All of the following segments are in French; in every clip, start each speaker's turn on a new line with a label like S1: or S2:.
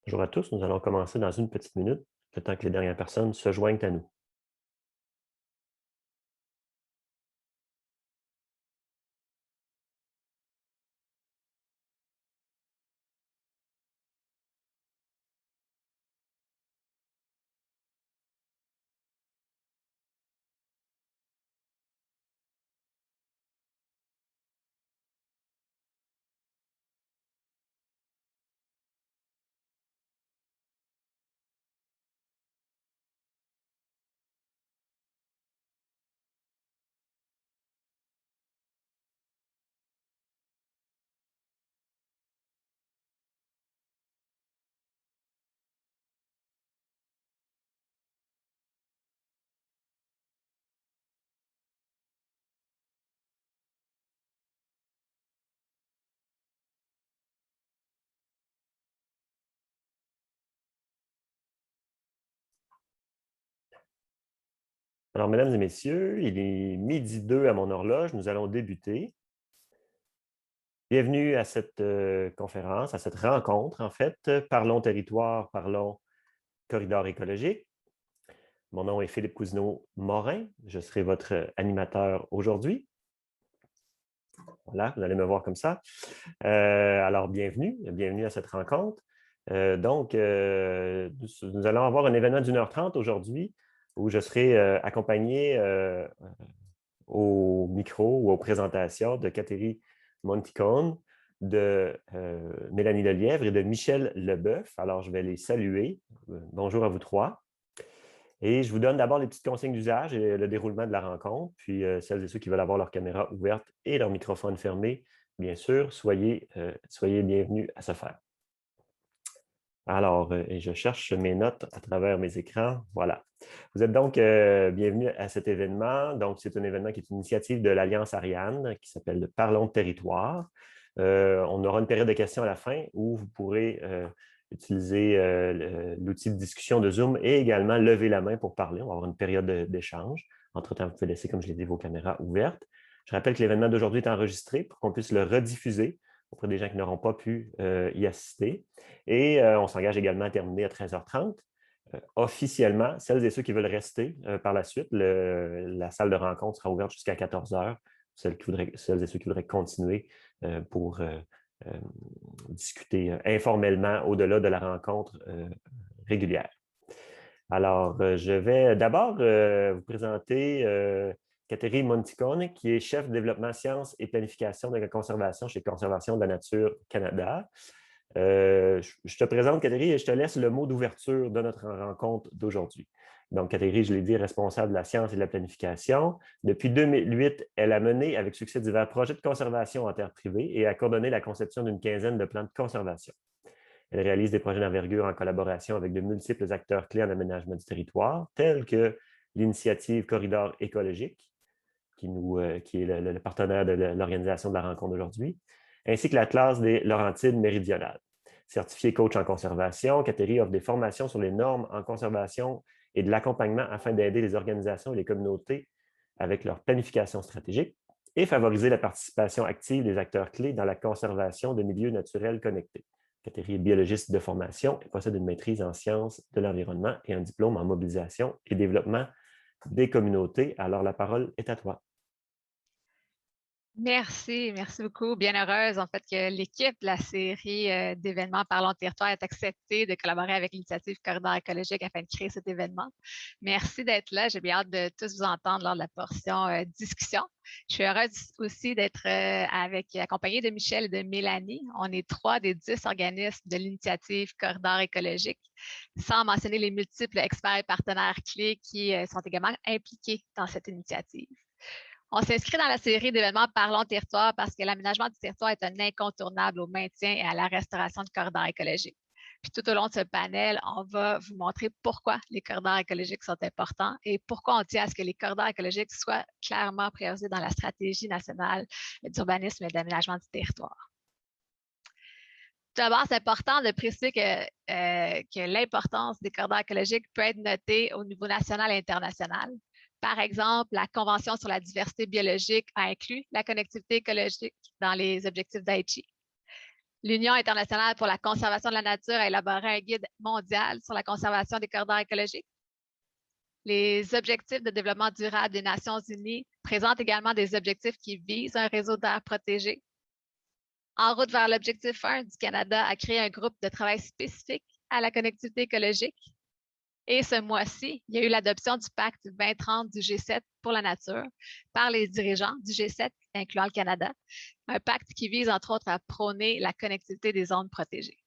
S1: Bonjour à tous, nous allons commencer dans une petite minute, le temps que les dernières personnes se joignent à nous. Alors, mesdames et messieurs, il est midi 2 à mon horloge, nous allons débuter. Bienvenue à cette conférence, à cette rencontre, en fait. Parlons territoire, parlons corridor écologique. Mon nom est Philippe Cousineau-Morin, je serai votre animateur aujourd'hui. Voilà, vous allez me voir comme ça. Alors, bienvenue à cette rencontre. Nous allons avoir un événement d'1h30 aujourd'hui où je serai accompagné au micro ou aux présentations de Catherine Monticone, de Mélanie Lelièvre et de Michel Leboeuf. Alors, je vais les saluer. Bonjour à vous trois. Et je vous donne d'abord les petites consignes d'usage et le déroulement de la rencontre. Puis, celles et ceux qui veulent avoir leur caméra ouverte et leur microphone fermé, bien sûr, soyez bienvenus à ce faire. Alors, et je cherche mes notes à travers mes écrans. Voilà. Vous êtes donc bienvenus à cet événement. Donc, c'est un événement qui est une initiative de l'Alliance Ariane qui s'appelle Parlons de territoire. On aura une période de questions à la fin où vous pourrez utiliser l'outil de discussion de Zoom et également lever la main pour parler. On va avoir une période d'échange. Entre-temps, vous pouvez laisser, comme je l'ai dit, vos caméras ouvertes. Je rappelle que l'événement d'aujourd'hui est enregistré pour qu'on puisse le rediffuser auprès des gens qui n'auront pas pu y assister. Et on s'engage également à terminer à 13h30. Officiellement, celles et ceux qui veulent rester par la suite, la salle de rencontre sera ouverte jusqu'à 14h. Celles et ceux qui voudraient continuer pour discuter informellement au-delà de la rencontre régulière. Alors, je vais d'abord vous présenter Catherine Monticone, qui est chef de développement sciences et planification de la conservation chez Conservation de la Nature Canada. Je te présente, Catherine, et je te laisse le mot d'ouverture de notre rencontre d'aujourd'hui. Donc, Catherine, je l'ai dit, responsable de la science et de la planification. Depuis 2008, elle a mené avec succès divers projets de conservation en terre privée et a coordonné la conception d'une quinzaine de plans de conservation. Elle réalise des projets d'envergure en collaboration avec de multiples acteurs clés en aménagement du territoire, tels que l'initiative Corridor écologique, qui est le partenaire de l'organisation de la rencontre d'aujourd'hui, ainsi que la classe des Laurentides méridionales. Certifiée coach en conservation, Catherine offre des formations sur les normes en conservation et de l'accompagnement afin d'aider les organisations et les communautés avec leur planification stratégique et favoriser la participation active des acteurs clés dans la conservation de milieux naturels connectés. Catherine est biologiste de formation et possède une maîtrise en sciences de l'environnement et un diplôme en mobilisation et développement des communautés. Alors, la parole est à toi.
S2: Merci beaucoup. Bien heureuse en fait que l'équipe de la série d'événements Parlons Territoire ait accepté de collaborer avec l'initiative Corridor écologique afin de créer cet événement. Merci d'être là. J'ai bien hâte de tous vous entendre lors de la portion discussion. Je suis heureuse aussi d'être accompagnée de Michel et de Mélanie. On est 3 des 10 organismes de l'initiative Corridor écologique, sans mentionner les multiples experts et partenaires clés qui sont également impliqués dans cette initiative. On s'inscrit dans la série d'événements Parlons territoire parce que l'aménagement du territoire est un incontournable au maintien et à la restauration de corridors écologiques. Puis tout au long de ce panel, on va vous montrer pourquoi les corridors écologiques sont importants et pourquoi on tient à ce que les corridors écologiques soient clairement priorisés dans la stratégie nationale d'urbanisme et d'aménagement du territoire. Tout d'abord, c'est important de préciser que l'importance des corridors écologiques peut être notée au niveau national et international. Par exemple, la Convention sur la diversité biologique a inclus la connectivité écologique dans les objectifs d'Aichi. L'Union internationale pour la conservation de la nature a élaboré un guide mondial sur la conservation des corridors écologiques. Les objectifs de développement durable des Nations unies présentent également des objectifs qui visent un réseau d'air protégé. En route vers l'objectif 1 du Canada a créé un groupe de travail spécifique à la connectivité écologique. Et ce mois-ci, il y a eu l'adoption du pacte 2030 du G7 pour la nature par les dirigeants du G7, incluant le Canada, un pacte qui vise entre autres à prôner la connectivité des zones protégées.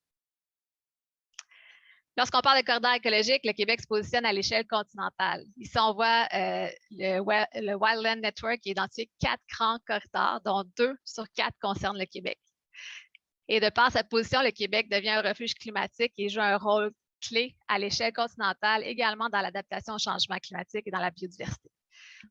S2: Lorsqu'on parle de corridor écologique, le Québec se positionne à l'échelle continentale. Ici, on voit le Wildland Network qui identifie 4 grands corridors, dont 2 sur 4 concernent le Québec. Et de par sa position, le Québec devient un refuge climatique et joue un rôle clé à l'échelle continentale, également dans l'adaptation au changement climatique et dans la biodiversité.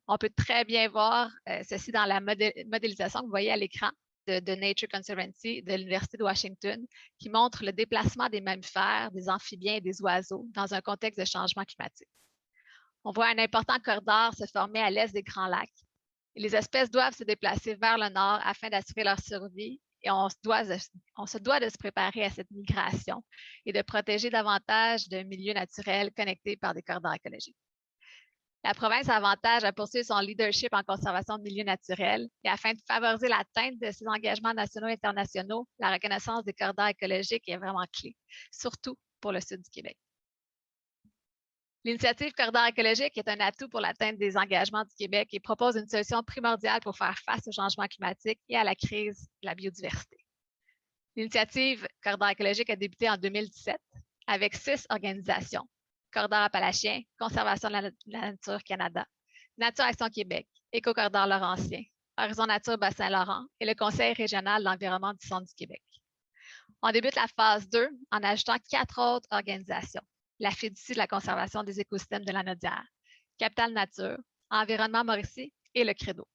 S2: On peut très bien voir ceci dans la modélisation que vous voyez à l'écran de Nature Conservancy de l'Université de Washington, qui montre le déplacement des mammifères, des amphibiens et des oiseaux dans un contexte de changement climatique. On voit un important corridor se former à l'est des Grands Lacs. Et les espèces doivent se déplacer vers le nord afin d'assurer leur survie et on se doit de se préparer à cette migration et de protéger davantage de milieux naturels connectés par des corridors écologiques. La province a avantage à poursuivre son leadership en conservation de milieux naturels et afin de favoriser l'atteinte de ses engagements nationaux et internationaux, la reconnaissance des corridors écologiques est vraiment clé, surtout pour le sud du Québec. L'initiative Corridor écologique est un atout pour l'atteinte des engagements du Québec et propose une solution primordiale pour faire face au changement climatique et à la crise de la biodiversité. L'initiative Corridor écologique a débuté en 2017 avec 6 organisations: Corridor appalachien, Conservation de la nature Canada, Nature Action Québec, Éco-Corridor Laurentien, Horizon Nature Bas-Saint-Laurent et le Conseil régional de l'environnement du Centre du Québec. On débute la phase 2 en ajoutant 4 autres organisations: la Fiducie de la conservation des écosystèmes de la Naudière, Capital Nature, Environnement Mauricie et le Credo.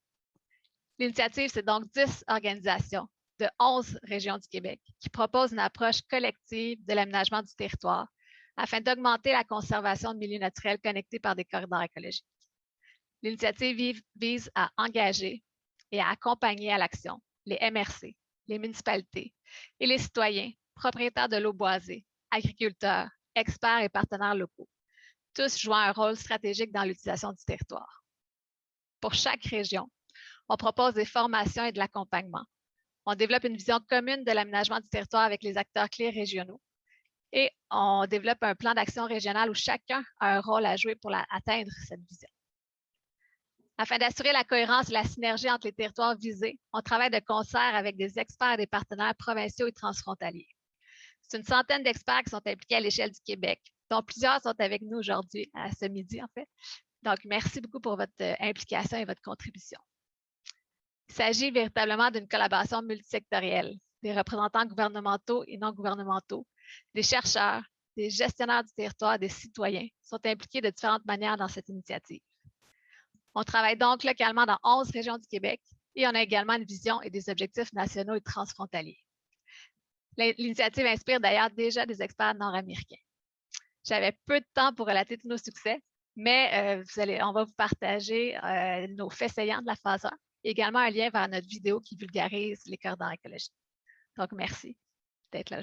S2: L'initiative, c'est donc 10 organisations de 11 régions du Québec qui proposent une approche collective de l'aménagement du territoire afin d'augmenter la conservation de milieux naturels connectés par des corridors écologiques. L'initiative vise à engager et à accompagner à l'action les MRC, les municipalités et les citoyens, propriétaires de l'eau boisée, agriculteurs, experts et partenaires locaux, tous jouant un rôle stratégique dans l'utilisation du territoire. Pour chaque région, on propose des formations et de l'accompagnement. On développe une vision commune de l'aménagement du territoire avec les acteurs clés régionaux et on développe un plan d'action régional où chacun a un rôle à jouer pour atteindre cette vision. Afin d'assurer la cohérence et la synergie entre les territoires visés, on travaille de concert avec des experts et des partenaires provinciaux et transfrontaliers. C'est une centaine d'experts qui sont impliqués à l'échelle du Québec, dont plusieurs sont avec nous aujourd'hui, à ce midi en fait. Donc, merci beaucoup pour votre implication et votre contribution. Il s'agit véritablement d'une collaboration multisectorielle. Des représentants gouvernementaux et non gouvernementaux, des chercheurs, des gestionnaires du territoire, des citoyens sont impliqués de différentes manières dans cette initiative. On travaille donc localement dans 11 régions du Québec et on a également une vision et des objectifs nationaux et transfrontaliers. L'initiative inspire d'ailleurs déjà des experts nord-américains. J'avais peu de temps pour relater tous nos succès, mais on va vous partager nos faits saillants de la phase 1 et également un lien vers notre vidéo qui vulgarise les corridors écologiques. Donc, merci d'être là.